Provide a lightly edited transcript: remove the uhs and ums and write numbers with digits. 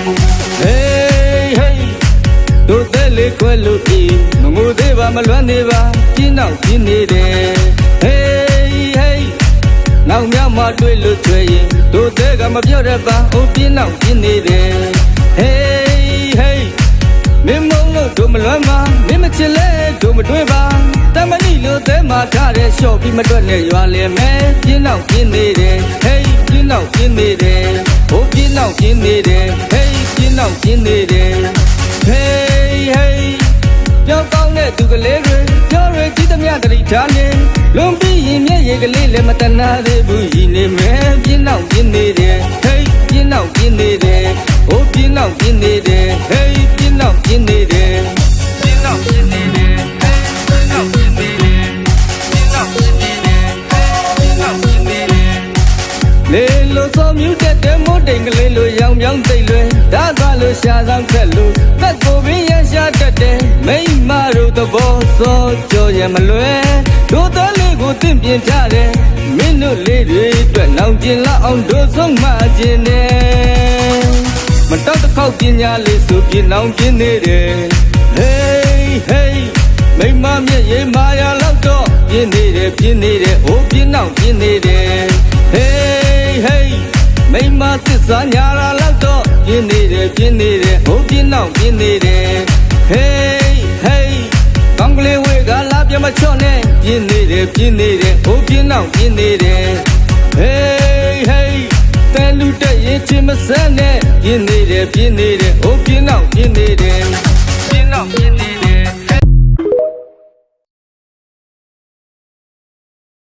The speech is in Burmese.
Hey hey တို့တဲ့လေးခွဲလို့ဤမငိုသေးပါမလွမ်းသေးပါပြင်းတော့ပြင်းနေတယ် Hey hey နောက်မြောက်မှတွေ့လို့တွေ့ရင်တို့တဲ့ကမပြောတတ်ပါဟိုပြင်းတော့ပြင်းနေတယ် Hey hey မင်းမုံလို့တို့မလွမ်းပါမင်းမချစ်လဲတို့မတွေ့ပါတမဏိလို့သဲမှာထားတဲ့လျှော့ပြီးမတွက်နဲ့ရွာလဲမယ်ပြင်းတော့ပြင်းနေတယ် Hey ပြင်းတော့ပြင်းနေတယ်ဟိုပြင်းတော့ပြင်းနေတယ် Hey ပြင်းတော့ပြင်းနေတယ် Hey hey ပြောင်းကောင်းတဲ့သူကလေးတွေပြောရကြည့်သမျှတတိထားနေလွန်ပြီးရင်မျက်ရည်ကလေးလည်းမတနာသေးဘူးရည်နေမယ်ပြင်းတော့ပြင်းနေတယ် Hey ပြင်းတော့ပြင်းနေတယ်ဟိုပြင်းတော့ပြင်းနေတယ် Hey ပြင်းတော့ပြင်းနေတယ်ပြင်းတော့ပြင်းနေတယ် Hey ပြင်းတော့ပြင်းနေတယ်ပြင်းတော့ပြင်းနေတယ် Hey ပြင်းတော့ပြင်းနေတယ်လေလိုစောမြူးတဲ့မိုးတိမ်ကလေးလိုရောင်ပြောင်းသိမ့်လွယ်ဒါသွားလို့ရှာဆောင်ခက်လို့သက်ကိုပင်ရရှာတတ်တယ်မိမတို့သဘောစောကြောရမလွယ်တို့သားလေးကိုတင့်ပြင်ကြတယ်မင်းတို့လေးတွေအတွက်နောင်ကျင်လောက်အောင်တို့ဆုံးမကျင်တယ်မတော့တစ်ခေါက်ပညာလေးဆိုပြင်းအောင်ပြင်းနေတယ် Hey hey မိမမျက်ရည်မာယာလောက်တော့ပြင်းနေတယ်ပြင်းနေတယ်ဟိုပြင်းအောင်ပြင်းနေတယ် Hey hey မိမသစ္စာညာလာလောက်တော့ပြင်းနေတယ်ပြင်းနေတယ်ဟိုပြင်းအောင်ပြင်းနေတယ် Hey hey ကောင်းကလေးဝေကလာပြမချော့နဲ့ပြင်းနေတယ်ပြင်းနေတယ်ဟိုပြင်းအောင်ပြင်းနေတယ် Hey hey တဲလူတက်ရင်ချင်းမစက်နဲ့ပြင်းနေတယ်ပြင်းနေတယ်ဟိုပြင်းအောင်ပြင်းနေတယ်ပြင်းအောင်ပြင်းနေတယ်